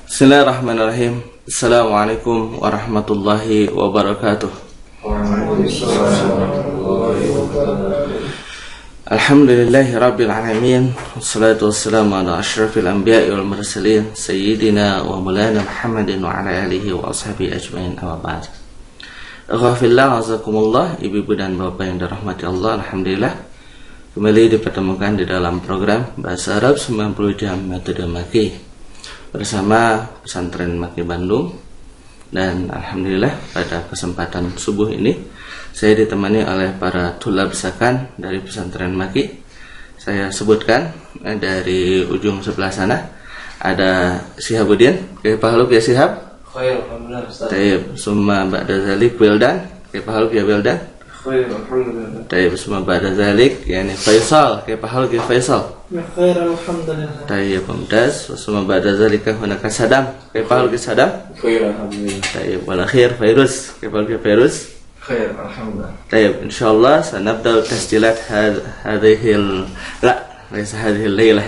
Bismillahirrahmanirrahim. Assalamualaikum warahmatullahi wabarakatuh. Alhamdulillahi rabbil alamin. Wassalatu wassalamu ala asyrafil anbiya'i wal mursalin sayyidina wa maulana Muhammadin wa ala alihi wa ashabihi ajmain. Amma ba'd. Aghfirullah azakumullah, ibu-ibu dan bapak yang dirahmati Allah. Alhamdulillah kembali dipertemukan di dalam program Bahasa Arab 90 Jam Metode Maki bersama Pesantren Maki Bandung. Dan alhamdulillah pada kesempatan subuh ini saya ditemani oleh para tulab sakan dari Pesantren Maki. Saya sebutkan dari ujung sebelah sana ada Sihabuddin. Kaifa haluk ya Sihab? Khair, alhamdulillah Ustaz. Tayyib, summa ba'da zalik Wildan. Kaifa haluk ya Wildan? Khair, alhamdulillah. Tayyib, summa ba'da zalik yani Faisal. Kaifa haluk ya Faisal? Khair, alhamdulillah. Tayyib, mumtaz. Summa ba'da zalika hunaka Sadam. Kaifa haluk ya Sadam? Khair, alhamdulillah. Tayyib, wal akhir Fairuz. Kaifa haluk ya Fairuz? Khair, alhamdulillah. طيب إن شاء الله سنبدأ تسجيلات هذه لا ليس هذه الليلة.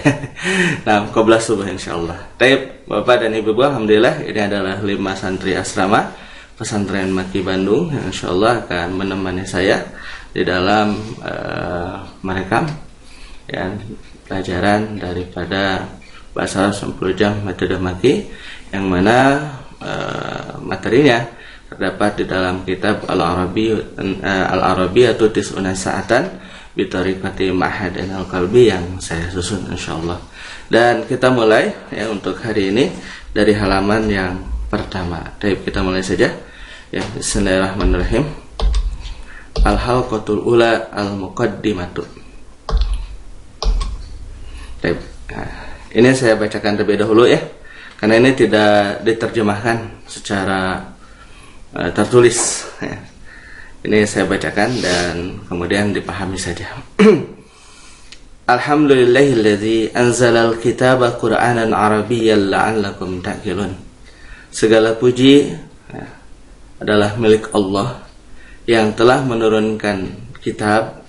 Nah, qabla subuh insyaallah. Baik, Bapak dan Ibu, alhamdulillah ini adalah 5 santri asrama Pesantren Maki Bandung yang insyaallah akan menemani saya di dalam merekam ya, pelajaran daripada Bahasa Arab 10 Jam Metode Maki yang mana materinya terdapat di dalam kitab Al-Arabiyatu Tis'una Sa'atan Bitariqati Ma'had Al-Qalbi yang saya susun insyaallah. Dan kita mulai ya untuk hari ini dari halaman yang pertama. Baik, kita mulai saja. Ya, bismillahirrahmanirrahim. Al-halqatul ula al-muqaddimatu. Baik. Nah, ini saya bacakan terlebih dahulu ya. Karena ini tidak diterjemahkan secara tertulis ya. Ini saya bacakan dan kemudian dipahami saja. Alhamdulillahilladzi anzalal kitaba Qur'anan Arabiyyan la'allakum ta'qilun. Segala puji ya, adalah milik Allah yang telah menurunkan kitab,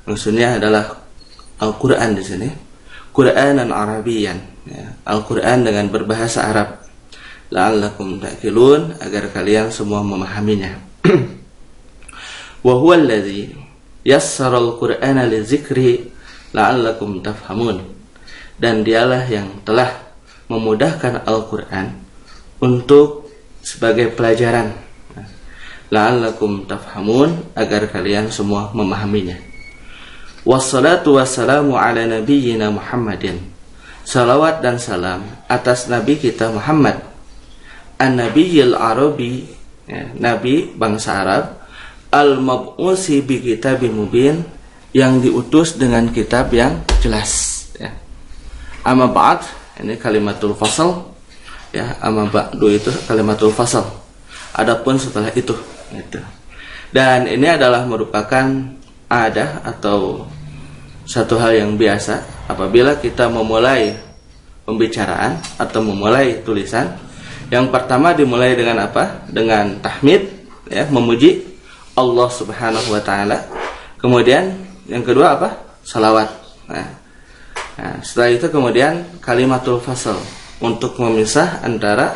maksudnya adalah Al-Qur'an di sini. Qur'anan Arabiyyan ya, Al-Qur'an dengan berbahasa Arab. La'allakum ta'qilun, agar kalian semua memahaminya. Wa huwa alladzi yassara al-Qur'ana lizikri la'allakum tafhamun. Dan dialah yang telah memudahkan Al-Qur'an untuk sebagai pelajaran. La'allakum tafhamun, agar kalian semua memahaminya. Wassalatu wassalamu ala nabiyyina Muhammadin. Salawat dan salam atas nabi kita Muhammad, An-Nabiyil Arabi ya, Nabi bangsa Arab, Al-Mab'usi bi kitabim mubin, yang diutus dengan kitab yang jelas ya. Amma ba'd, ini kalimatul fasal ya, amma ba'du itu kalimatul fasal. Adapun setelah itu gitu. Dan ini adalah merupakan adah atau satu hal yang biasa apabila kita memulai pembicaraan atau memulai tulisan. Yang pertama dimulai dengan apa? Dengan tahmid ya, memuji Allah Subhanahu wa taala. Kemudian yang kedua apa? Salawat. Nah, setelah itu kemudian kalimatul fasal untuk memisah antara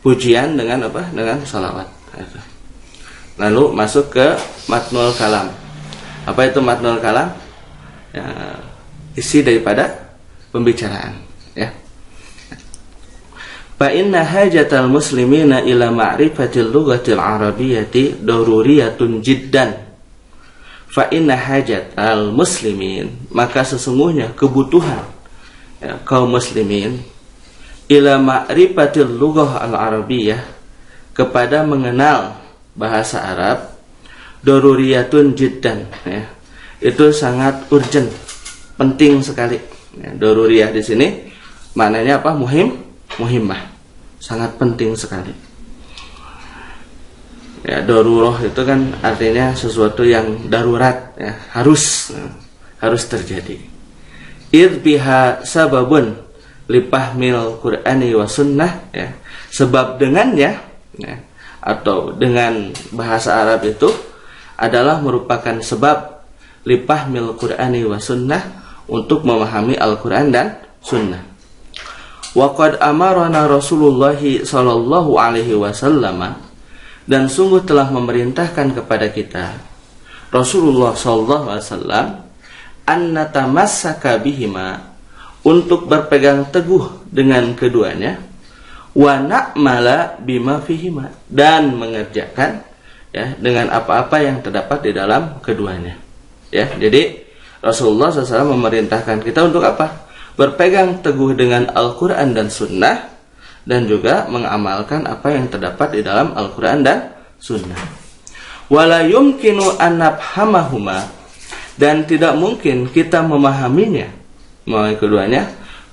pujian dengan apa? Dengan salawat. Lalu masuk ke matnul kalam. Apa itu matnul kalam? Ya, isi daripada pembicaraan ya. Fa inna hajatal muslimina ila ma'rifatil lughatil arabiyyati daruriyatun jiddan. Fa inna hajatal muslimin, maka sesungguhnya kebutuhan ya, kaum muslimin ila ma'rifatil lughah al arabiyyah, kepada mengenal bahasa Arab, daruriyatun jiddan ya. Itu sangat urgent, penting sekali. Ya, daruriyah di sini maknanya apa? Muhimmah, sangat penting sekali. Ya, darurah itu kan artinya sesuatu yang darurat ya, harus terjadi. Id biha sababun lipahmil Qur'ani wa sunnah ya. Sebab dengannya ya, atau dengan bahasa Arab itu adalah merupakan sebab lipahmil Qur'ani wa sunnah, untuk memahami Al-Quran dan Sunnah. Wa qad amarana Rasulullah sallallahu alaihi wasallam, dan sungguh telah memerintahkan kepada kita Rasulullah sallallahu alaihi wasallam an natamassaka bihima, untuk berpegang teguh dengan keduanya, wa na'mala bima fihima, dan mengerjakan ya dengan apa-apa yang terdapat di dalam keduanya. Ya, jadi Rasulullah SAW memerintahkan kita untuk apa? Berpegang teguh dengan Al-Quran dan Sunnah, dan juga mengamalkan apa yang terdapat di dalam Al-Quran dan Sunnah. Wala yumkinu an nafhamahuma, dan tidak mungkin kita memahaminya, memahami keduanya,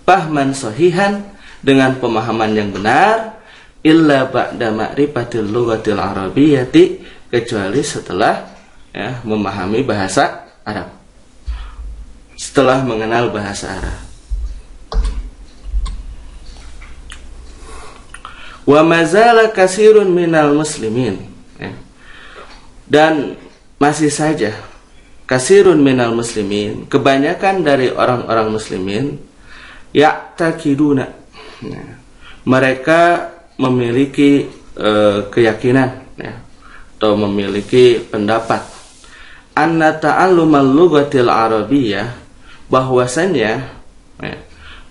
fahman sahihan, dengan pemahaman yang benar, illa ba'da ma'rifatil lughatil arabiyyati, kecuali setelah ya, memahami bahasa Arab, setelah mengenal bahasa Arab. Wa mazala kasirun minal muslimin, ya. Dan masih saja kasirun minal muslimin, kebanyakan dari orang-orang muslimin, ya'taqiduna, ya, mereka memiliki keyakinan ya, atau memiliki pendapat anna ta'allumal lughatil arabiyyah, bahwasanya ya,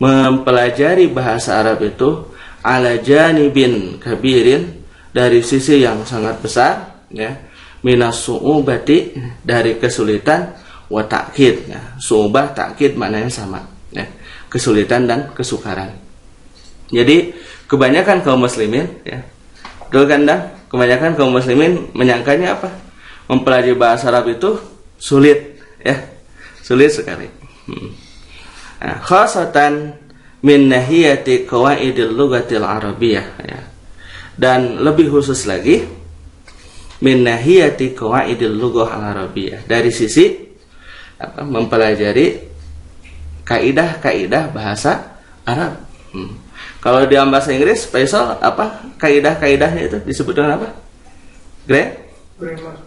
mempelajari bahasa Arab itu ala janibin kabirin, dari sisi yang sangat besar ya, minas su'ubati, dari kesulitan, wa ta'kid ya, su'ubah ta'kid maknanya sama ya, kesulitan dan kesukaran. Jadi kebanyakan kaum muslimin ya, betul kan, kebanyakan kaum muslimin menyangkanya apa? Mempelajari bahasa Arab itu sulit ya, sulit sekali. Nah, khasatan min nahiyati qawaidil lughatil arabiyyah ya. Dan lebih khusus lagi min nahiyati qawaidil lughah arabiyyah, dari sisi apa? Mempelajari kaidah-kaidah bahasa Arab. Kalau di bahasa Inggris, Faisal, apa kaidah-kaidahnya itu disebut dengan apa?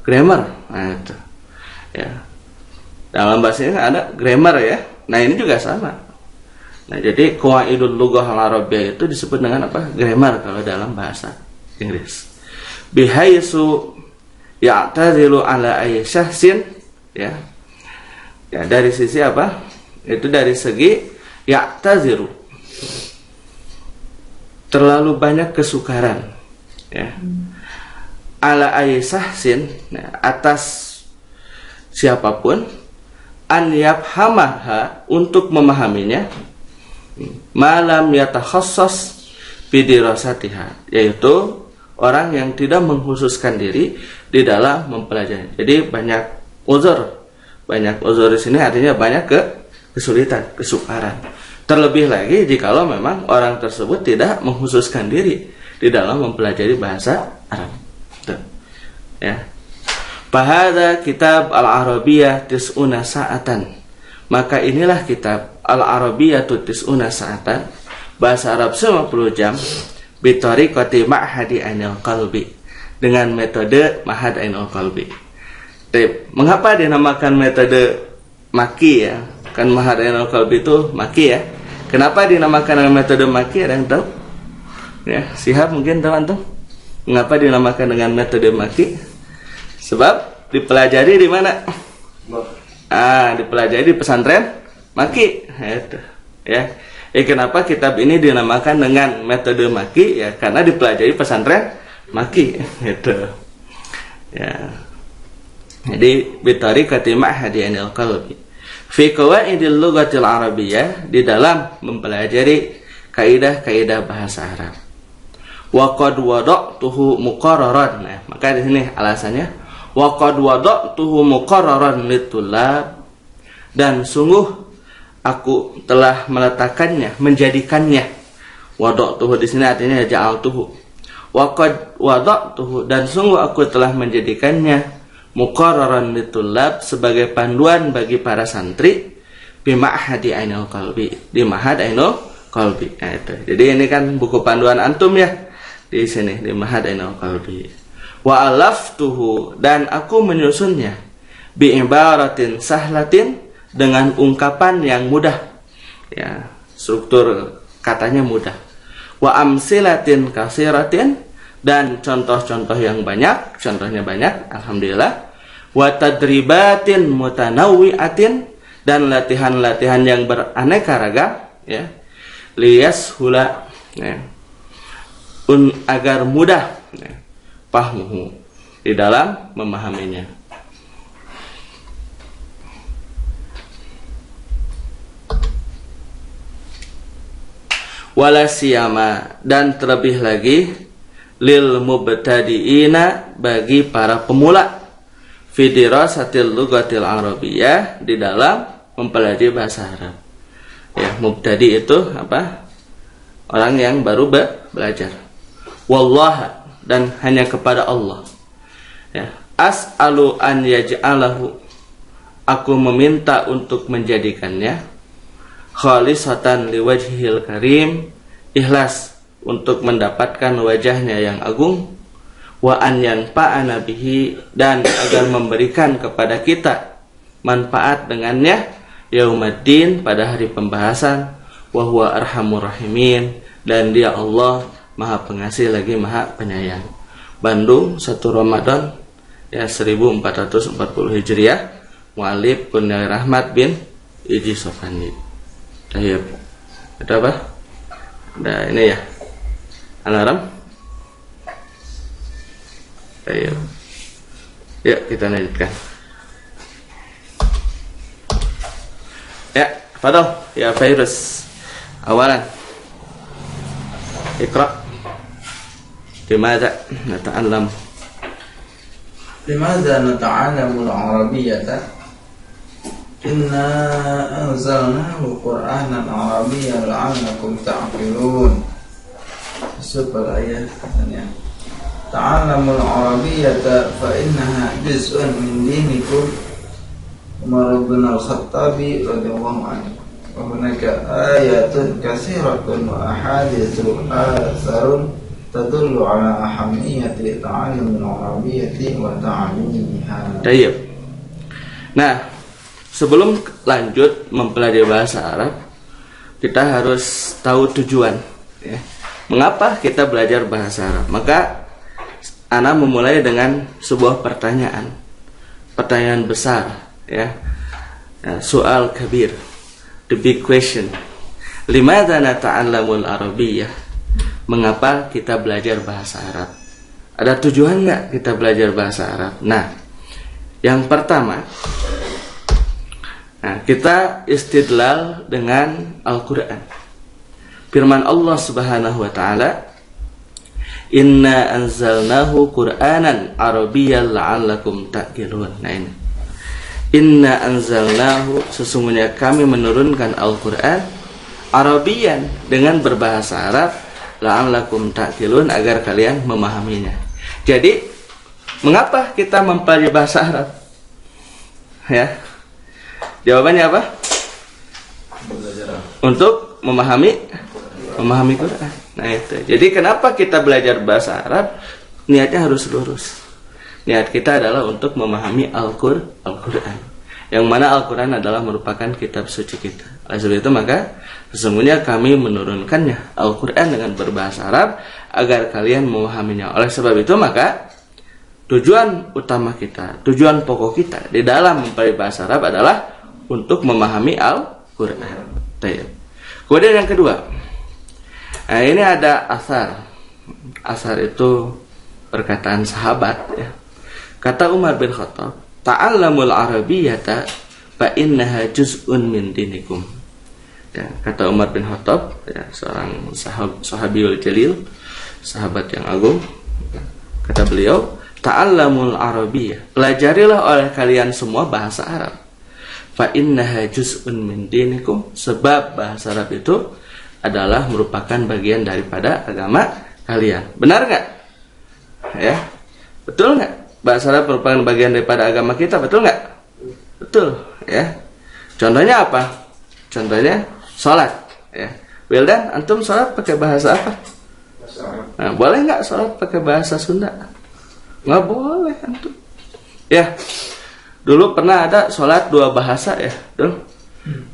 Grammar. Nah, itu. Ya. Dalam bahasa Inggris ada grammar ya. Nah, ini juga sama. Nah, jadi qawaidul lughah al-arabiyyah itu disebut dengan apa? Grammar kalau dalam bahasa Inggris. Bihaitsu ya'tadilu ala ayyi syahsin ya. Ya, dari sisi apa? Itu dari segi ya'taziru, terlalu banyak kesukaran ya. Ala ayyi syahsin, ya, atas siapapun, an yafhamaha, untuk memahaminya, malam yatakhassas bidirasatiha, yaitu orang yang tidak mengkhususkan diri di dalam mempelajari. Jadi banyak uzur di sini artinya banyak kesulitan, kesukaran. Terlebih lagi jikalau memang orang tersebut tidak mengkhususkan diri di dalam mempelajari bahasa Arab. Tuh. Ya. Bahada kitab al-Arabiyyah tis'una sa'atan. Maka inilah kitab al-Arabiyyah tis'una sa'atan, bahasa Arab 50 jam, bitariqati ma'hadi ainil qalbi, dengan metode Ma'had Ainul Qalbi. Mengapa dinamakan metode Maki ya? Kan Ma'had Ainul Qalbi itu Maki ya. Kenapa dinamakan dengan metode Maki? Ada yang tahu? Ya, Sihab mungkin tahu antum? Mengapa dinamakan dengan metode Maki? Sebab dipelajari di mana? Dipelajari di pesantren Maki. Itu. Ya. Kenapa kitab ini dinamakan dengan metode Maki? Ya, karena dipelajari pesantren Maki. Itu. Ya. Jadi bitariqati ma'hadi ainil qalbi fi qawaidil lughatil arabiyyah, di dalam mempelajari kaidah-kaidah bahasa Arab. Wa qad wada'tuhu muqarraran. Nah, maka di sini alasannya wa qad wada'tuhu muqarraran litulab, dan sungguh aku telah meletakkannya, menjadikannya. Wada'tuhu di sini artinya ja'altuhu. Wa qad wada'tuhu, dan sungguh aku telah menjadikannya muqarraran litulab, sebagai panduan bagi para santri, bi ma'hadi ainul qalbi, di Ma'had Ainul Qalbi. Nah, itu. Jadi ini kan buku panduan antum ya di sini di Ma'had Ainul Qalbi. Wa alaftuhu, dan aku menyusunnya, bi ibaratin sahlatin, dengan ungkapan yang mudah. Ya, struktur katanya mudah. Wa amsilatin kasiratin, dan contoh-contoh yang banyak, contohnya banyak, alhamdulillah. Wa tadribatin mutanawwi'atin, dan latihan-latihan yang beraneka ragam, ya. Liyashula, ya. Agar mudah, ya, pahmuhu, di dalam memahaminya. Wala siyama, dan terlebih lagi lil mubtadiina, bagi para pemula, fi dirasatil lughatil arabiyyah, di dalam mempelajari bahasa Arab. Ya, mubtadi itu apa? Orang yang baru belajar. Wallaha, dan hanya kepada Allah. Ya, as'alu an yaj'alahu, aku meminta untuk menjadikannya khalisatan liwajhil karim, ikhlas untuk mendapatkan wajahnya yang agung, wa an yanfa'ana bihi, dan agar memberikan kepada kita manfaat dengannya, yaumaddin, pada hari pembahasan, wa huwa arhamur rahimin, dan dia Allah Maha Pengasih lagi Maha Penyayang. Bandung 1 Ramadan ya 1440 Hijriah, mu'alif Kurniawi Rahmat bin Iji Sofandi. Tayyib. Ada apa? Ada ini ya, alarm. Tayyib. Ya, kita lanjutkan. Ya, fadal ya Fairuz. Awalan, Iqra. Limadha nata'allam? Limadha nata'allamu al-arabiyyata? Inna anzalnahu Qur'anan Arabiyyan la'allakum ta'qilun. Sebab ayat katanya, ta'allamul arabiyyata fa innaha juz'un min dinikum. Umar bin Al-Khattabi radhiyallahu anhu. Wa hunaka ayatun katsiratun wa ahaditsun atharun tadullu ala ahammiyati ta'allumil arabiyyati wa ta'allumiha. Tayyib. Nah, sebelum lanjut mempelajari bahasa Arab, kita harus tahu tujuan, ya. Mengapa kita belajar bahasa Arab? Maka ana memulai dengan sebuah pertanyaan besar, ya. Soal kabir, the big question. Limadha nata'allamul arabiyyah? Mengapa kita belajar bahasa Arab? Ada tujuan nggak kita belajar bahasa Arab? Nah, yang pertama, kita istidlal dengan Al-Quran. Firman Allah Subhanahu wa ta'ala, inna anzalnahu Qur'anan Arabiyyan la'allakum ta'qilun. Nah ini, inna anzalnahu, sesungguhnya kami menurunkan Al-Quran Arabiyyan, dengan berbahasa Arab, la'allakum ta'qilun, agar kalian memahaminya. Jadi, mengapa kita mempelajari bahasa Arab? Ya, jawabannya apa? Untuk memahami Quran. Nah itu. Jadi kenapa kita belajar bahasa Arab? Niatnya harus lurus. Niat kita adalah untuk memahami Al-Quran. Yang mana Al-Quran adalah merupakan kitab suci kita. Oleh sebab itu maka sesungguhnya kami menurunkannya Al-Quran dengan berbahasa Arab agar kalian memahaminya. Oleh sebab itu maka tujuan utama kita, tujuan pokok kita di dalam mempelajari bahasa Arab adalah untuk memahami Al-Quran. Kemudian yang kedua, nah ini ada asar. Asar itu perkataan sahabat, ya. Kata Umar bin Khattab, ta'allamul arabiyyata fa innaha juz'un min dinikum. Ya, kata Umar bin Khattab, ya, seorang sahabiul jalil, sahabat yang agung. Kata beliau, ta'allamul arabiyyah, pelajarilah oleh kalian semua bahasa Arab. Fa innaha juz'un min dinikum, sebab bahasa Arab itu adalah merupakan bagian daripada agama kalian. Benar nggak? Ya, betul nggak? Bahasa Arab merupakan bagian daripada agama kita, betul nggak? Betul, ya. Contohnya apa? Contohnya sholat, ya. Wildan, antum sholat pakai bahasa apa? Nah, boleh nggak sholat pakai bahasa Sunda? Nggak boleh antum. Ya, dulu pernah ada sholat dua bahasa, ya, dulu.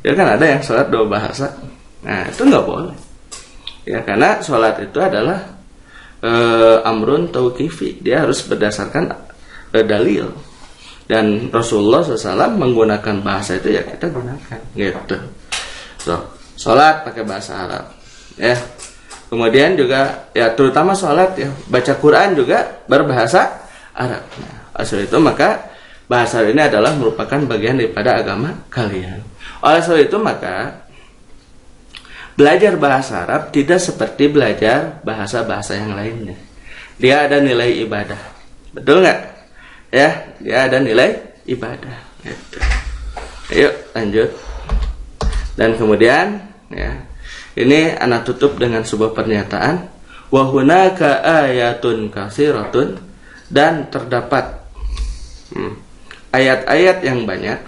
Ya kan ada yang sholat dua bahasa. Nah, itu nggak boleh. Ya, karena sholat itu adalah amrun tauqifi, dia harus berdasarkan dalil. Dan Rasulullah SAW menggunakan bahasa itu, ya kita gunakan gitu. So, sholat pakai bahasa Arab, ya. Kemudian juga ya terutama sholat ya, baca Quran juga berbahasa Arab. Nah, asal itu maka bahasa ini adalah merupakan bagian daripada agama kalian. Oleh sebab itu maka belajar bahasa Arab tidak seperti belajar bahasa-bahasa yang lainnya. Dia ada nilai ibadah, betul nggak? Ya, dia ada nilai ibadah. Gitu. Ayo lanjut. Dan kemudian ya, ini anak tutup dengan sebuah pernyataan, wa hunaka ayatun katsiratun, dan terdapat ayat-ayat yang banyak,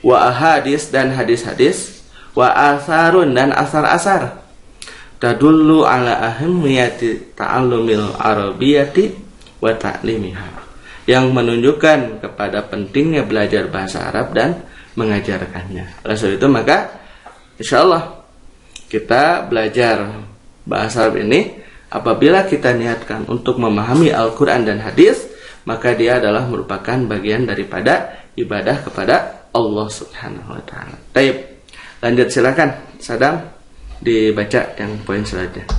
wa ahadis dan hadis-hadis, wa asarun dan asar-asar, tadullu ala ahammiyati ta'allumil arabiyyati wa ta'limiha, yang menunjukkan kepada pentingnya belajar bahasa Arab dan mengajarkannya. Oleh sebab itu maka insyaallah kita belajar bahasa Arab ini, apabila kita niatkan untuk memahami Al-Quran dan hadis, maka dia adalah merupakan bagian daripada ibadah kepada Allah Subhanahu wa ta'ala. Baik, lanjut silakan Sadam, dibaca yang poin selanjutnya.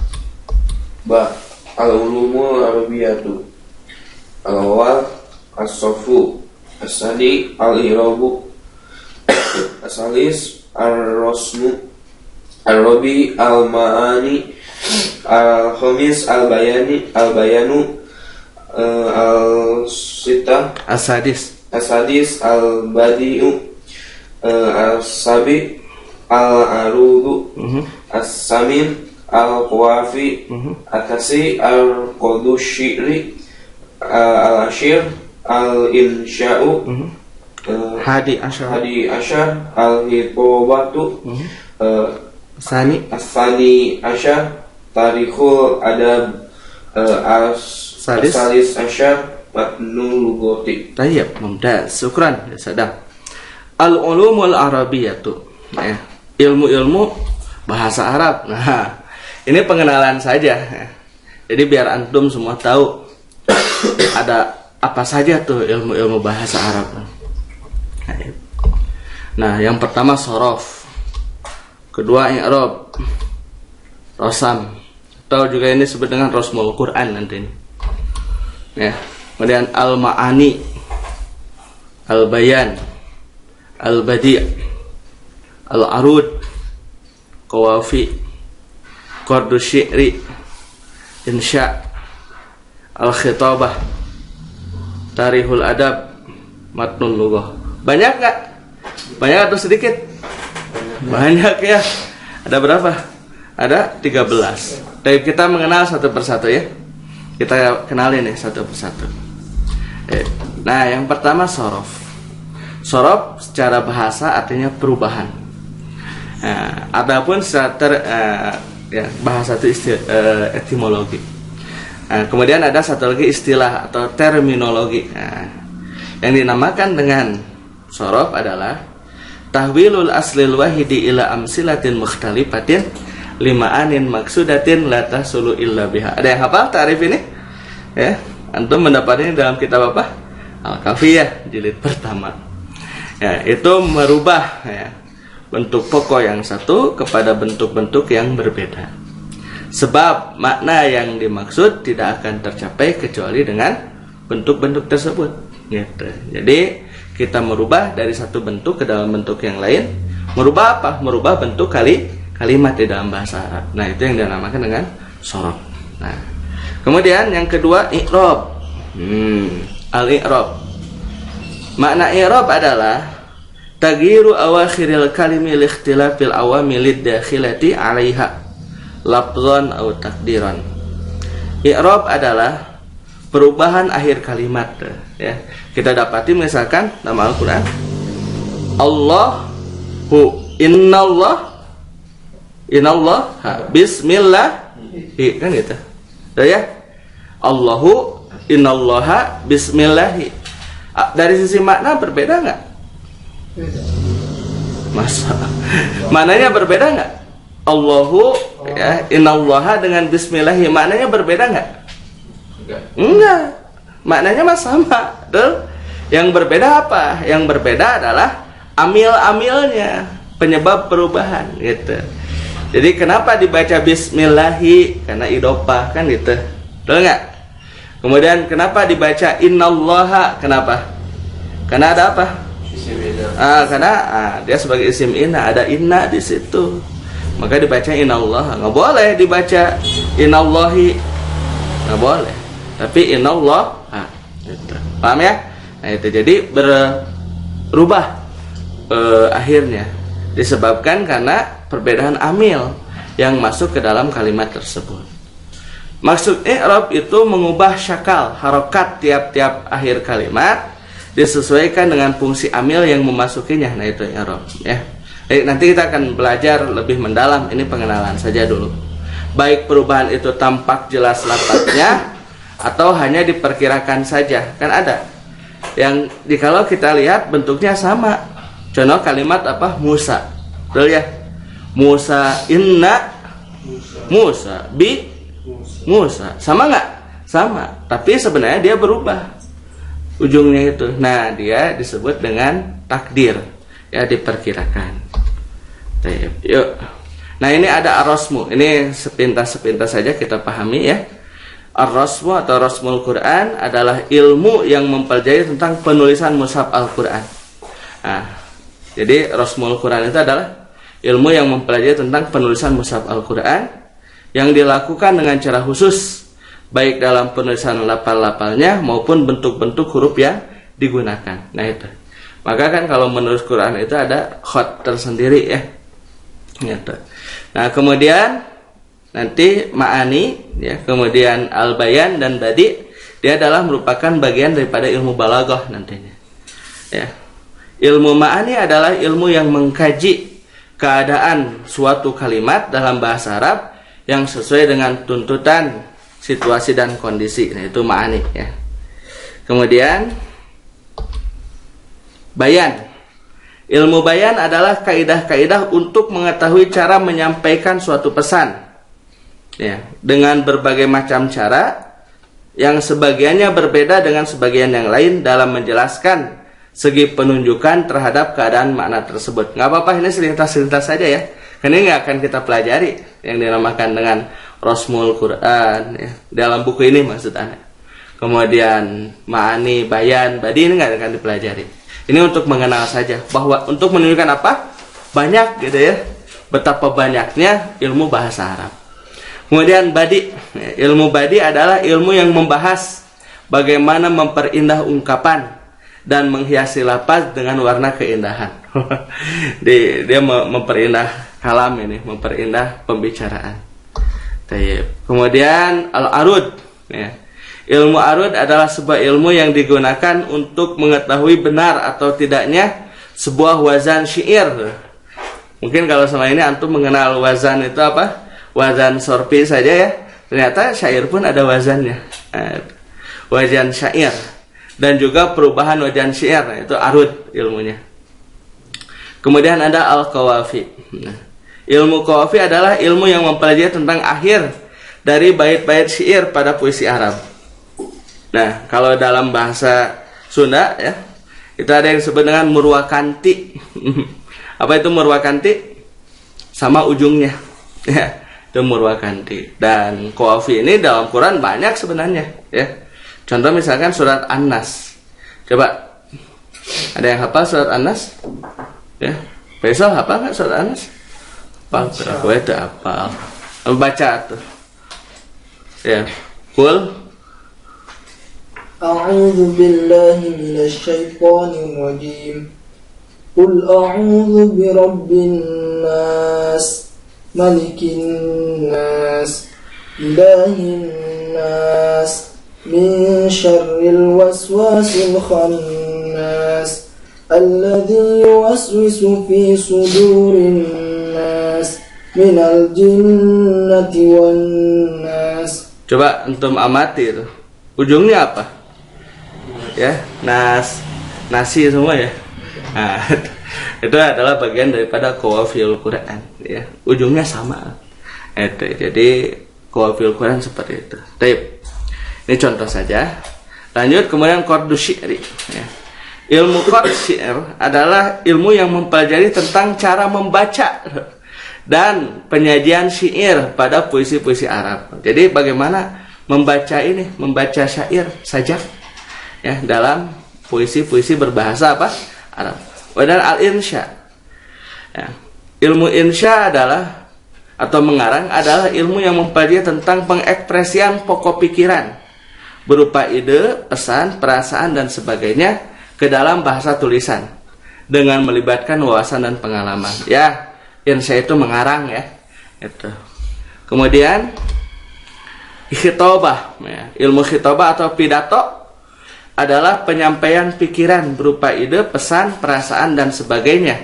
Al-ulumul arabiyyatu. Al-awwal as-safu, as-sani al-i'rabu, as-salis ar-rasmu, al-rabi al-ma'ani, al-khamis al-bayanu, al-sita as-sadis al-badi'u, al-sabi al-arudu, as-samin al-qawafi, at-tasi al-qadu syiri, al-ashir al-insya'u, hadi asyar al-hitobatu, Asani asyar tarikhul adab, as-salis asyar matnul lugoti. Tayyib, mumtaz, syukran ya Sadam. Al-ulumul arabiyyatu, ya, ilmu-ilmu bahasa Arab. Nah, ini pengenalan saja ya. Jadi biar antum semua tahu ada apa saja tuh ilmu-ilmu bahasa Arab. Nah, yang pertama sorof, kedua i'rab, rosam, atau juga ini disebut dengan rosmul Quran nanti ini. Ya. Kemudian al-ma'ani, al-bayan, al-badi', al-arud, qawafi, qardu syi'ri, insya', al-khitabah, tarihul adab, matnul lughah. Banyak nggak? Banyak atau sedikit? Banyak ya. Ada berapa? Ada 13. Tapi kita mengenal satu persatu ya. Kita kenalin nih satu persatu. Nah, yang pertama sorof. Sorof secara bahasa artinya perubahan. Nah, adapun secara bahasa itu etimologi. Nah, kemudian ada satu lagi istilah atau terminologi. Nah, yang dinamakan dengan sorof adalah tahwilul aslil wahidi ila amsilatin mukhtalifatin lima'anin maksudatin la tahsulu illa biha. Ada yang hafal tarif ini? Ya, antum mendapatnya dalam kitab apa? Al-Kafiyah jilid pertama. Ya, itu merubah ya, bentuk pokok yang satu kepada bentuk-bentuk yang berbeda. Sebab makna yang dimaksud tidak akan tercapai kecuali dengan bentuk-bentuk tersebut. Gitu. Jadi kita merubah dari satu bentuk ke dalam bentuk yang lain. Merubah apa? Merubah bentuk kalimat di dalam bahasa Arab. Nah, itu yang dinamakan dengan sorof. Nah, kemudian yang kedua i'rab. Al-i'rab. Makna i'rab adalah tagyiru awakhiril kalimi li ikhtilafil awamilid dakhilati 'alaiha lafdhan aw takdiran. I'rab adalah perubahan akhir kalimat ya. Kita dapati misalkan nama Al-Qur'an Allahu innallah bismillah kan gitu. Ya. Allahu innallaha bismillahi. Dari sisi makna berbeda enggak? Beda. Masa maknanya berbeda enggak? Allahu Ya, innallaha dengan bismillahi maknanya berbeda nggak? Enggak. Maknanya mah sama. Betul? Yang berbeda apa? Yang berbeda adalah amil-amilnya, penyebab perubahan gitu. Jadi kenapa dibaca bismillahi? Karena idopah kan gitu. Betul nggak? Kemudian kenapa dibaca innallaha? Kenapa? Karena ada apa? Karena dia sebagai isim inna, ada inna di situ. Maka dibaca innallaha. Nggak boleh dibaca innallahi. Nggak boleh. Tapi innallaha. Gitu. Paham ya? Nah itu jadi berubah akhirnya disebabkan karena perbedaan amil yang masuk ke dalam kalimat tersebut. Maksud i'rab itu mengubah syakal, harokat tiap-tiap akhir kalimat disesuaikan dengan fungsi amil yang memasukinya. Nah itu i'rab ya. Nanti kita akan belajar lebih mendalam, ini pengenalan saja dulu. Baik perubahan itu tampak jelas lafadznya atau hanya diperkirakan saja. Kan ada yang kalau kita lihat bentuknya sama. Contoh kalimat apa? Musa. Betul ya? Musa inna Musa bi Musa. Sama nggak? Sama. Tapi sebenarnya dia berubah ujungnya itu. Nah dia disebut dengan takdir. Ya diperkirakan. Yuk. Nah ini ada ar-rasmu. Ini sepintas-sepintas saja kita pahami ya. Ar-rasmu atau rasmul Quran adalah ilmu yang mempelajari tentang penulisan mushaf Al-Quran. Nah, jadi rasmul Quran itu adalah ilmu yang mempelajari tentang penulisan mushaf Al-Quran yang dilakukan dengan cara khusus baik dalam penulisan lafal-lafalnya maupun bentuk-bentuk huruf yang digunakan. Nah itu. Maka kan kalau menulis Quran itu ada khot tersendiri ya. Gitu. Nah kemudian nanti ma'ani ya, kemudian al-bayan dan badi dia adalah merupakan bagian daripada ilmu balaghah nantinya. Ya. Ilmu ma'ani adalah ilmu yang mengkaji keadaan suatu kalimat dalam bahasa Arab yang sesuai dengan tuntutan situasi dan kondisi. Nah itu ma'ani ya. Kemudian bayan. Ilmu bayan adalah kaidah-kaidah untuk mengetahui cara menyampaikan suatu pesan ya, dengan berbagai macam cara yang sebagiannya berbeda dengan sebagian yang lain dalam menjelaskan segi penunjukan terhadap keadaan makna tersebut. Nggak apa-apa, ini selintas-selintas saja ya. Karena ini nggak akan kita pelajari yang dinamakan dengan Rasmul Quran ya. Dalam buku ini maksudnya. Kemudian ma'ani, bayan, badi ini nggak akan dipelajari. Ini untuk mengenal saja bahwa untuk menunjukkan apa? Banyak gitu ya. Betapa banyaknya ilmu bahasa Arab. Kemudian badi. Ilmu badi adalah ilmu yang membahas bagaimana memperindah ungkapan dan menghiasi lafaz dengan warna keindahan. Dia memperindah kalam ini, memperindah pembicaraan. Kemudian al-arud ya. Ilmu arud adalah sebuah ilmu yang digunakan untuk mengetahui benar atau tidaknya sebuah wazan syair. Mungkin kalau selama ini antum mengenal wazan itu apa? Wazan sorfi saja ya. Ternyata syair pun ada wazannya. Wazan syair. Dan juga perubahan wazan syair, itu arud ilmunya. Kemudian ada al-qawafi. Ilmu qawafi adalah ilmu yang mempelajari tentang akhir dari bait-bait syair pada puisi Arab. Nah, kalau dalam bahasa Sunda ya, itu ada yang disebut dengan murwakanti. Apa itu murwakanti? Sama ujungnya. Ya, itu murwakanti. Dan qawafi ini dalam Quran banyak sebenarnya ya. Contoh misalkan surat An-Nas. Coba ada yang hafal surat An-Nas? Ya. Faisal hafal enggak surat An-Nas? Hafal, gue itu hafal. Baca tuh. Ya. Kul أعوذ بالله من الشيطان الرجيم قل أعوذ برب الناس ملك الناس إله الناس من شر الوسواس الخناس الذي يوسوس في صدور الناس من الجنة والناس. Coba antum amati itu. Ujungnya apa? Ya, nasi semua ya. Nah, itu adalah bagian daripada qawafiyul Quran ya. Ujungnya sama. Itu. Jadi qawafil Quran seperti itu. Baik. Ini contoh saja. Lanjut kemudian qardu syi'ri. Ya. Ilmu qard syair adalah ilmu yang mempelajari tentang cara membaca dan penyajian syair pada puisi-puisi Arab. Jadi bagaimana membaca ini, membaca syair sajak ya dalam puisi-puisi berbahasa apa? Arab. Dan al-insya. Ya. Ilmu insya adalah atau mengarang adalah ilmu yang mempelajari tentang pengekspresian pokok pikiran berupa ide, pesan, perasaan dan sebagainya ke dalam bahasa tulisan dengan melibatkan wawasan dan pengalaman. Ya, insya itu mengarang ya. Itu. Kemudian khitabah, ya. Ilmu khitabah atau pidato adalah penyampaian pikiran berupa ide, pesan, perasaan dan sebagainya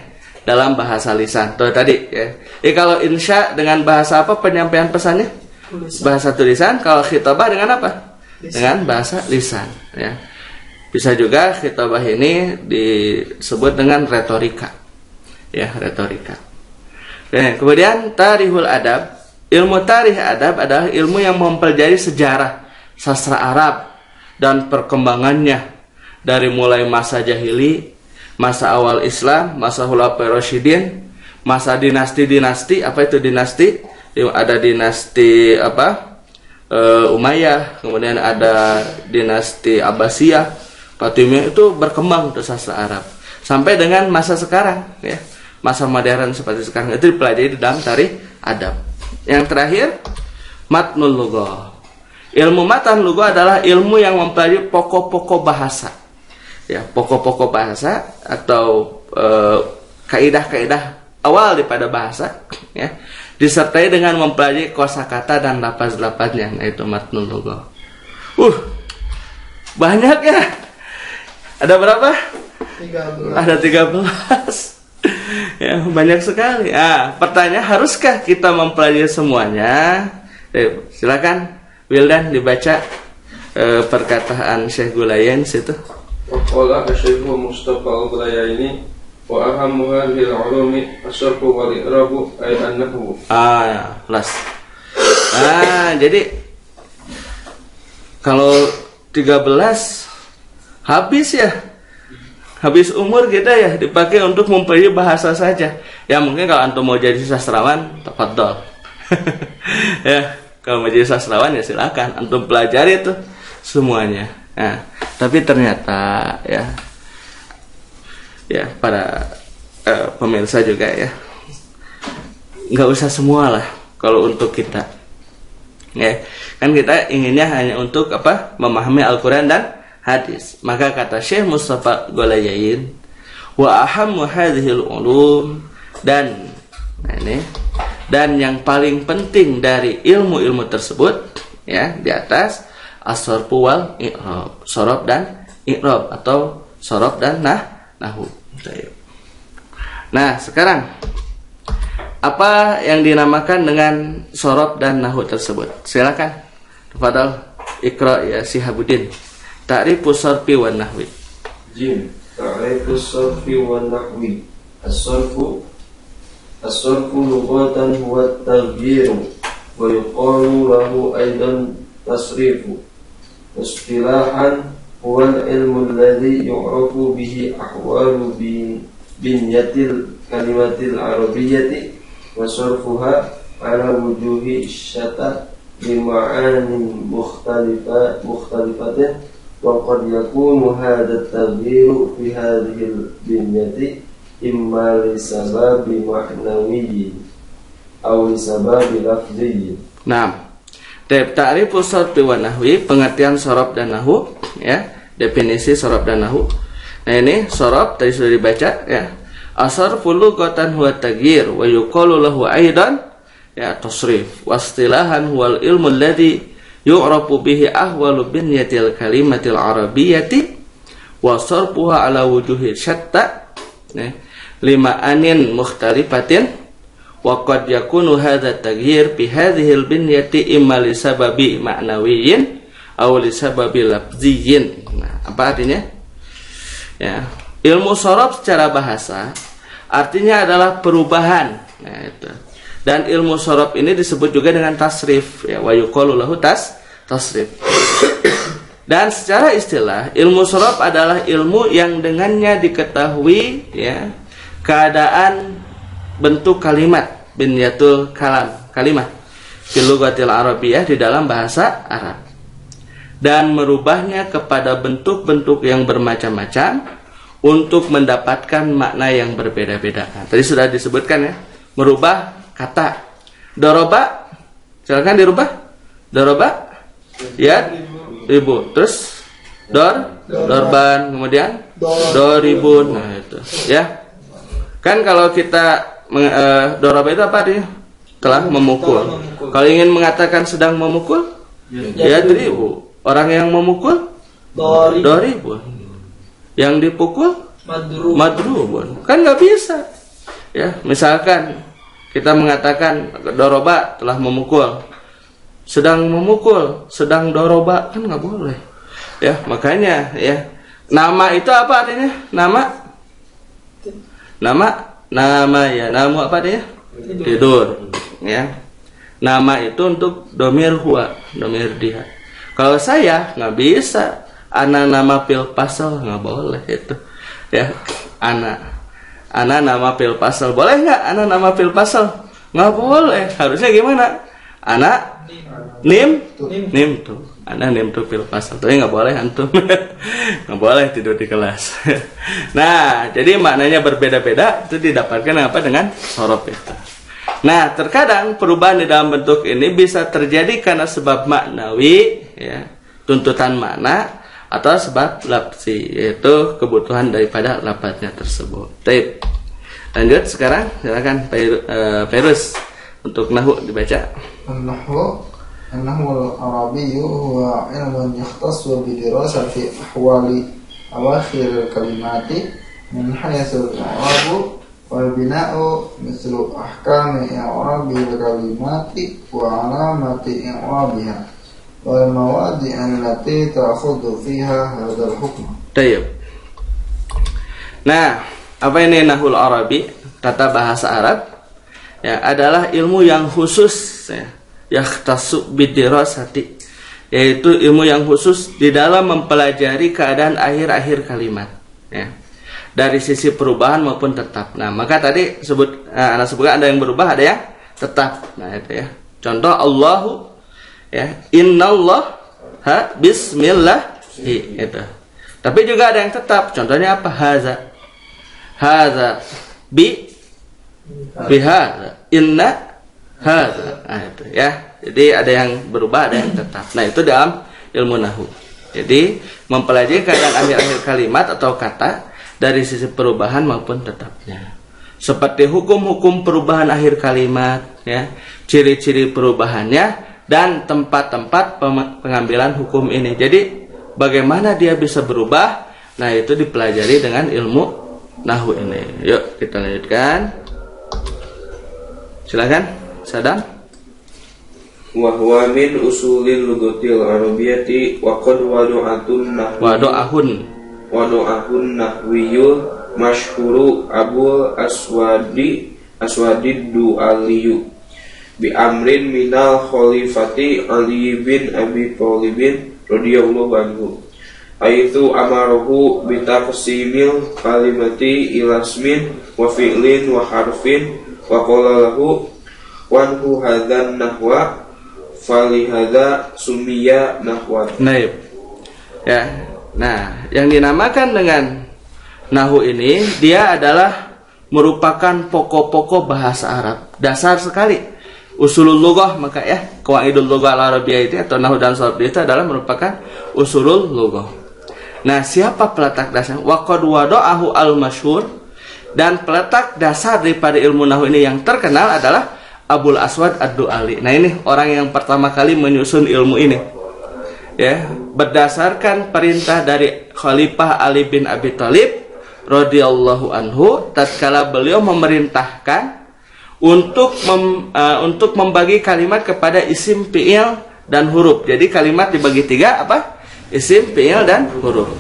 dalam bahasa lisan. Tuh tadi ya. Kalau insya dengan bahasa apa penyampaian pesannya? Tulisan. Bahasa tulisan. Kalau khitabah dengan apa? Lisan. Dengan bahasa lisan ya. Bisa juga khitabah ini disebut dengan retorika. Ya, retorika. Oke, kemudian tarihul adab. Ilmu tarikh adab adalah ilmu yang mempelajari sejarah sastra Arab dan perkembangannya dari mulai masa jahili, masa awal Islam, masa Khulafaur Rasyidin, masa dinasti-dinasti. Apa itu dinasti? Ada dinasti apa? Umayyah, kemudian ada dinasti Abbasiyah, Fatimiyah. Itu berkembang untuk sastra Arab sampai dengan masa sekarang ya. Masa modern seperti sekarang itu dipelajari di dalam tarikh adab. Yang terakhir matnul lughah. Ilmu matan lughah adalah ilmu yang mempelajari pokok-pokok bahasa. Ya, pokok-pokok bahasa atau kaidah-kaidah awal daripada bahasa ya. Disertai dengan mempelajari kosakata dan lafaz-lafaznya, yaitu matnul lughah. Banyak ya. Ada berapa? 13. Ada 13. Ya, banyak sekali. Pertanyaan, haruskah kita mempelajari semuanya? Silakan Wildan dibaca perkataan Syekh Gulayan situ. Waqala Syekh Mustafa Al-Gulayaini wa ahammu hadhil ulumi as-sarfu wal i'rabu ay an-nahwu. Jelas. Jadi kalau 13 habis ya. Habis umur kita ya dipakai untuk mempelajari bahasa saja. Ya mungkin kalau antum mau jadi sastrawan, tafadhol. Ya, kalau mau jadi sastrawan ya silakan antum pelajari itu semuanya. Nah, tapi ternyata ya para pemirsa juga ya, nggak usah semua lah kalau untuk kita. Ya, kan kita inginnya hanya untuk apa? Memahami Al-Quran dan hadis. Maka kata Syekh Mustafa Gulayain, wa ahammu hadhil ulum, dan yang paling penting dari ilmu-ilmu tersebut ya di atas as-sarfu wal i'rab, sorob dan i'rab atau sorob dan nahwu. Nah, sekarang apa yang dinamakan dengan sorob dan nahwu tersebut? Silakan. Tafadhal Iqra ya Sihabuddin. Ta'rifus sarfi wan nahwi. Jim, ta'rifus sarfi wan nahwi. As-sarfu lughatan huwa at-taghyiru wa yuqalu lahu aidan tasrifu. Istilahan huwa al-ilmu alladhi yu'rafu bihi ahwalu binyatil kalimatil arabiyyati wa sarfuha ala wujuhi syatta bima'anin mukhtalifatin. وقد يكون هذا التغيير في هذه البنية إما لسبب معنوي أو لسبب لفظي. Nah, ta'rifus sarfi wan nahwi, pengertian sorob dan nahwu ya, definisi sorob dan nahwu. Nah, ini sorob tadi sudah dibaca ya. As-sarfu lughatan huwa taghyir wa yuqalu lahu aidan ya tasrif. Wastilahan huwal ilmu alladhi yu'rafu bihi ahwalu binyatil kalimatil arabiyyati wa sarfuha ala wujuhi syatta lima anin mukhtalifatin wa qad yakunu hadha taghyir bi hadhihi al binyati imma li sababi ma'nawiyyin aw li sababi lafziyyin. Nah, apa artinya? Ya, ilmu sorob secara bahasa artinya adalah perubahan. Nah, itu Dan ilmu sorof ini disebut juga dengan tasrif, ya, wa yuqalu lahu tasrif. Dan secara istilah, ilmu sorof adalah ilmu yang dengannya diketahui, ya, keadaan bentuk kalimat, binyatul kalimat fil lughatil arabiyyah, di dalam bahasa Arab, dan merubahnya kepada bentuk-bentuk yang bermacam-macam untuk mendapatkan makna yang berbeda-beda. Nah, tadi sudah disebutkan, ya, merubah kata. Doroba, silakan dirubah. Doroba, ya, ribu. Terus dorban, kemudian doribun. Nah, itu, ya. Kan kalau kita doroba itu apa artinya? Telah memukul. Kalau ingin mengatakan sedang memukul, ya ribu. Orang yang memukul doribun. Yang dipukul madrubun. Kan nggak bisa. Ya, misalkan kita mengatakan doroba telah memukul, sedang memukul, sedang doroba, kan nggak boleh. Ya, makanya, ya, nama itu apa artinya? Nama ya, namu apa artinya? Tidur. Ya, nama itu untuk domir huwa, domir dia. Kalau saya nggak bisa, ana nama pil pasal, nggak boleh itu. Ya, ana nama pil pasal, boleh nggak? Ana nama pil pasal, nggak boleh. Harusnya gimana? Ana nim tuh, ana nim tuh pil pasal. Tapi nggak boleh antum, nggak boleh tidur di kelas. Nah, jadi maknanya berbeda-beda, itu didapatkan apa dengan sorof itu. Nah, terkadang perubahan di dalam bentuk ini bisa terjadi karena sebab maknawi, ya, tuntutan makna, atau sebab lafzi, yaitu kebutuhan daripada lafadznya tersebut. Baik. Lanjut sekarang, silakan Fairuz untuk nahwu dibaca. An-nahwu al-arabiyyu huwa ilmun yakhtassu bi dirasati ahwali awakhir kalimati min haythu al-i'rab wal bina'u mislu ahkami i'rabil kalimati wa alamati i'rabiha wal mawadi' allati ta'khudhu fiha hadzal hukm. Baik. Nah, apa ini nahwul arabi? Tata bahasa Arab, ya, adalah ilmu yang khusus, ya, yakhtassu bidirasati, yaitu ilmu yang khusus di dalam mempelajari keadaan akhir-akhir kalimat, ya, dari sisi perubahan maupun tetap. Nah, maka tadi anak sebutkan ada yang berubah, ada yang tetap. Nah, itu, ya. Contoh Allahu, ya, innallah bismillahi, itu. Tapi juga ada yang tetap. Contohnya apa? Haza bihadza, inna hadza. Nah, itu, ya. Jadi ada yang berubah, ada yang tetap. Nah, itu dalam ilmu nahwu. Jadi mempelajari keadaan akhir-akhir kalimat atau kata dari sisi perubahan maupun tetapnya. Seperti hukum-hukum perubahan akhir kalimat, ya, ciri-ciri perubahannya dan tempat-tempat pengambilan hukum ini. Jadi bagaimana dia bisa berubah? Nah, itu dipelajari dengan ilmu nahwu ini. Yuk kita lanjutkan. Silakan, Sadam. Wa huwa min usulil lughatil arabiyyati wa qad wadu'atun nahwiyul masyhuru Abul Aswadi Du'aliyu bi amrin minal khalifati Ali bin Abi Thalib radhiyallahu anhu aitu amarahu bi taqsimil kalimati ila ismin wa fi'lin wa harfin wa qala lahu wanhu hadzan nahwa falihada sumiya nahwa. Naib. Ya. Nah, yang dinamakan dengan nahwu ini, dia adalah merupakan pokok-pokok bahasa Arab, dasar sekali. Usulul lughah, maka ya, qawaidul lughah al-arabiyyah itu atau nahwu dan sharaf itu adalah merupakan usulul lughah. Nah, siapa peletak dasar? Wa qad wada'ahu al-masyhur, dan peletak dasar daripada ilmu nahwu ini yang terkenal adalah Abul Aswad Ad-Du'ali. Nah, ini orang yang pertama kali menyusun ilmu ini, ya, berdasarkan perintah dari Khalifah Ali bin Abi Thalib radhiyallahu anhu, tatkala beliau memerintahkan untuk membagi kalimat kepada isim, fi'il, dan huruf. Jadi kalimat dibagi tiga, apa? Isim, fi'il, dan huruf.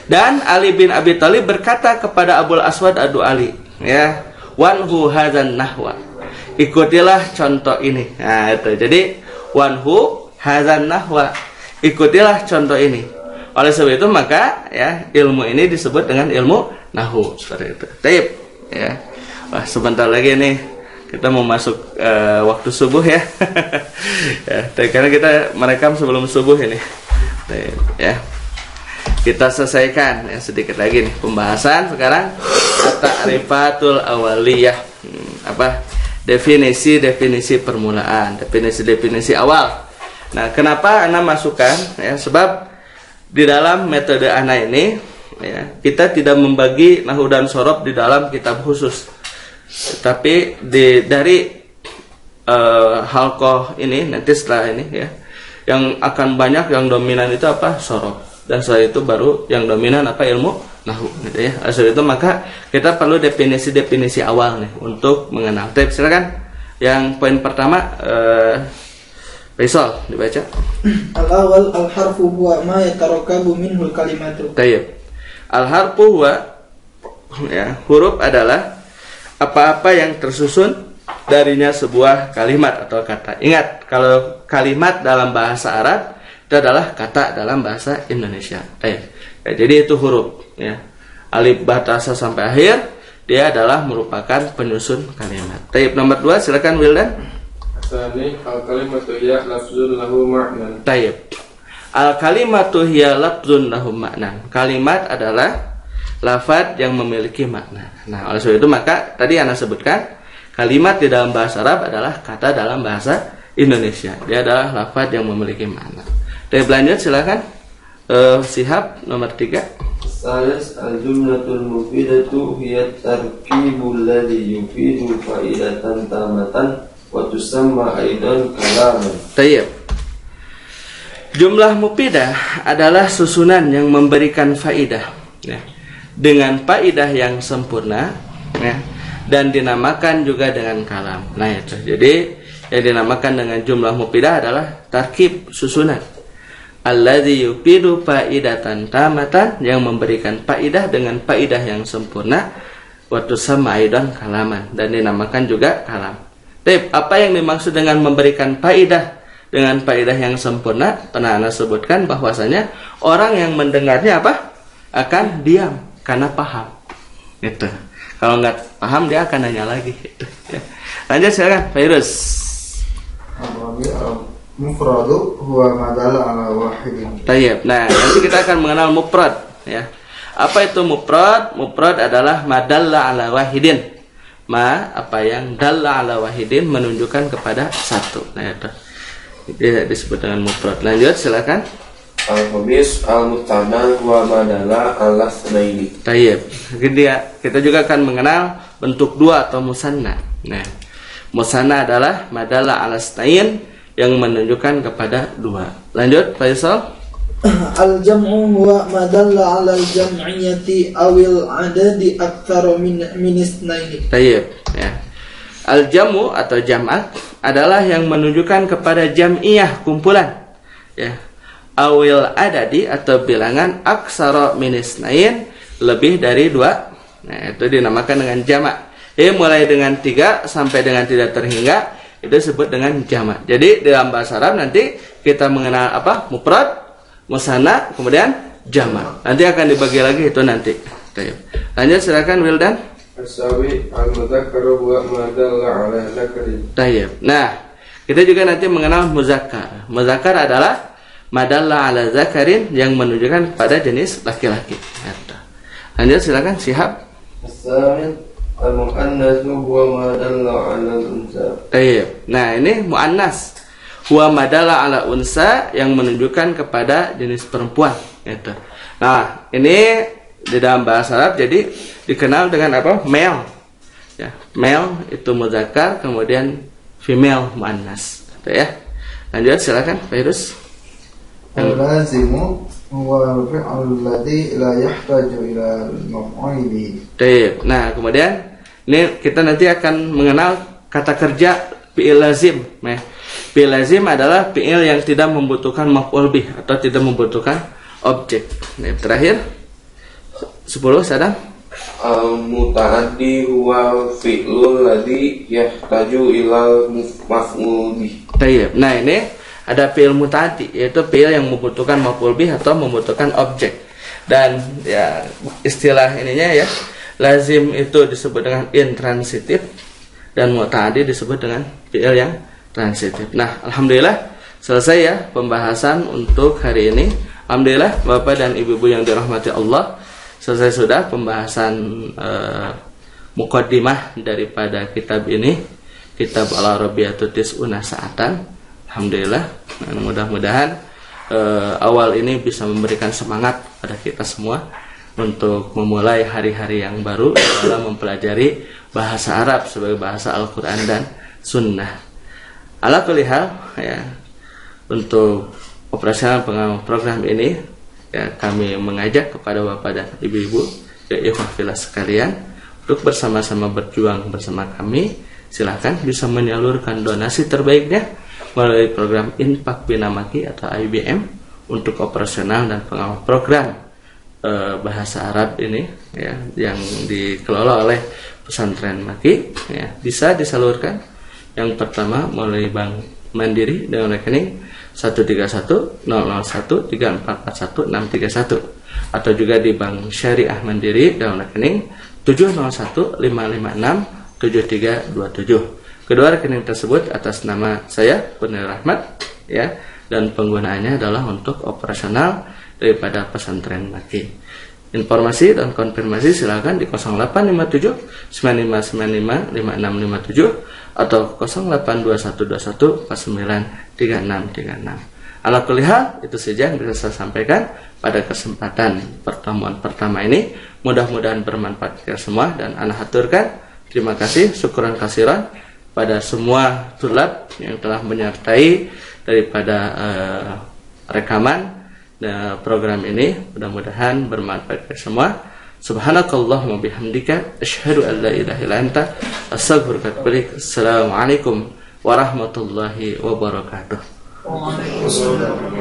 Dan Ali bin Abi Thalib berkata kepada Abul Aswad Ad-Du'ali, ya, wanhu hadzan nahwa, ikutilah contoh ini. Nah, itu. Jadi wanhu hadzan nahwa, ikutilah contoh ini. Oleh sebab itu maka ya ilmu ini disebut dengan ilmu nahwu, seperti itu. Taib ya. Wah, sebentar lagi nih kita mau masuk waktu subuh ya. Ya, karena kita merekam sebelum subuh ini. Taib ya. Kita selesaikan ya sedikit lagi nih pembahasan sekarang at-ta'rifatul awaliyah. Apa? Definisi-definisi permulaan, definisi-definisi awal. Nah, kenapa ana masukkan ya? Sebab di dalam metode ana ini ya, kita tidak membagi nahwu dan shorof di dalam kitab khusus. Tapi dari halqah ini nanti setelah ini ya, yang akan banyak yang dominan itu apa? Shorof. Dan setelah itu baru yang dominan apa? Ilmu nahwu gitu ya. Asal itu maka kita perlu definisi-definisi awal nih untuk mengenal. Baik, silakan. Yang poin pertama Faisal dibaca. Al-awwal al-harfu huwa ma yatarakabu minhu al-kalimatu. Baik. Al-harfu huwa ya, huruf adalah apa-apa yang tersusun darinya sebuah kalimat atau kata. Ingat, kalau kalimat dalam bahasa Arab itu adalah kata dalam bahasa Indonesia. Ya, jadi itu huruf ya. Alif batasa sampai akhir dia adalah merupakan penyusun kalimat. Taib nomor 2 silakan Wildan. Asani al-kalimatu hiya lafzun lahu ma'nan. Taib. Al-kalimatu hiya lafzun lahu ma'nan. Kalimat adalah lafaz yang memiliki makna. Nah, oleh sebab itu maka tadi Ana sebutkan kalimat di dalam bahasa Arab adalah kata dalam bahasa Indonesia. Dia adalah lafaz yang memiliki makna. Dari lanjut silakan Sihab nomor 3. Salis al-jumlatul mufidatu hiya tarkibul ladzi yufidu faidatan tamatan wa tusamma aidan kalaman. Tayyib. Jumlah mufidah adalah susunan yang memberikan faidah ya, dengan faidah yang sempurna ya, dan dinamakan juga dengan kalam. Nah itu. Jadi yang dinamakan dengan jumlah mufidah adalah tarkib, susunan. Alladzi yufidu faidatan tamatan, yang memberikan faidah dengan faidah yang sempurna, wa tusamma aidan kalaman, dan dinamakan juga kalam. Tip, apa yang dimaksud dengan memberikan faidah dengan faidah yang sempurna? Pernah Ana sebutkan bahwasanya orang yang mendengarnya apa? Akan diam karena paham. Gitu. Kalau nggak paham dia akan nanya lagi. Gitu. Ya. Lanjut silakan, Virus. Mufradu huwa madalla ala wahidin. Tayyib. Nah, nanti kita akan mengenal mufrad ya. Apa itu mufrad? Mufrad adalah madalla ala wahidin. Apa yang dalla ala wahidin, menunjukkan kepada satu. Nah, itu. Dia disebut dengan mufrad. Lanjut silakan. Al-khamis al-mutanna huwa madalla ala tsnaini. Tayyib. Kita juga akan mengenal bentuk dua atau musanna. Nah, musanna adalah madalla ala tsnain, yang menunjukkan kepada dua. Lanjut, Faisal. Al-jam'u huwa madalla 'ala al-jam'iyyati awil 'adadi aktsara min itsnaini. Tayyib, ya. Al-jam'u atau jam'at adalah yang menunjukkan kepada jam'iyah, kumpulan. Ya. Awil adadi atau bilangan aktsara min itsnain, lebih dari dua. Nah, itu dinamakan dengan jamak. Mulai dengan 3 sampai dengan tidak terhingga itu disebut dengan jamak. Jadi dalam bahasa Arab nanti kita mengenal apa? Mufrad, musanna, kemudian jamak. Nanti akan dibagi lagi itu nanti. Lanjut silakan Wildan. Asawi al-mudzakkar huwa madalla ala dzakari. Tayyib. Nah, kita juga nanti mengenal muzakkar. Muzakkar adalah madalla ala dzakarin, yang menunjukkan pada jenis laki-laki. Lanjut silakan Sihab. Asawi al-mu'annas huwa madalla ala unsa. Nah, ini mu'annas. Huwa madalla ala unsa, yang menunjukkan kepada jenis perempuan. Gitu. Nah, ini di dalam bahasa Arab jadi dikenal dengan apa? Male. Ya, male itu muzakkar, kemudian female mu'annas. Gitu ya. Lanjut silakan, Virus. Al-lazimu huwa al-fi'l alladhi la yahtaju ila al-maf'ul bihi. Nah, kemudian ini kita nanti akan mengenal kata kerja fi'il lazim. Nah, fi'il lazim adalah fi'il yang tidak membutuhkan maf'ul bih atau tidak membutuhkan objek. Nah, terakhir 10 Sadam. Al-muta'addi huwa fi'lul ladzi yahtaju ilal maf'ul bih. Baik. Nah, ini ada fi'il muta'addi, yaitu fi'il yang membutuhkan maf'ul bih atau membutuhkan objek. Dan ya istilah ininya ya, lazim itu disebut dengan intransitif dan muta'addi disebut dengan fi'il yang transitif. Nah, alhamdulillah selesai ya pembahasan untuk hari ini. Alhamdulillah Bapak dan Ibu-ibu yang dirahmati Allah, selesai sudah pembahasan muqaddimah daripada kitab ini, kitab Al-Arabiyyatu Tis'una Sa'atan. Alhamdulillah, dan mudah-mudahan awal ini bisa memberikan semangat pada kita semua untuk memulai hari-hari yang baru dalam mempelajari bahasa Arab sebagai bahasa Al-Quran dan Sunnah. Ala kulli hal ya, untuk operasional program ini ya, kami mengajak kepada Bapak dan Ibu-ibu ya ikhwah sekalian untuk bersama-sama berjuang bersama kami. Silahkan bisa menyalurkan donasi terbaiknya melalui program Infak Bina Maki atau IBM untuk operasional dan pengawal program bahasa Arab ini ya, yang dikelola oleh pesantren Maki ya, bisa disalurkan. Yang pertama melalui Bank Mandiri dengan rekening 131-001-3441-631 atau juga di Bank Syariah Mandiri dengan rekening 701-556-7327. Kedua rekening tersebut atas nama saya Kurnia Rahmat ya, dan penggunaannya adalah untuk operasional daripada pesantren Maki. Informasi dan konfirmasi silakan di 0857 9595 5657 atau 082121 493636. Ala kulli hal, itu saja yang bisa saya sampaikan pada kesempatan pertemuan pertama ini. Mudah-mudahan bermanfaat kita semua, dan ana haturkan terima kasih syukuran kasiran pada semua tulab yang telah menyertai daripada rekaman program ini. Mudah-mudahan bermanfaat kita semua. Subhanakallahumma bihamdika asyhadu an la ilaha illa anta astaghfiruka wa atubu ilaik. Assalamualaikum warahmatullahi wabarakatuh. Waalaikumsalam.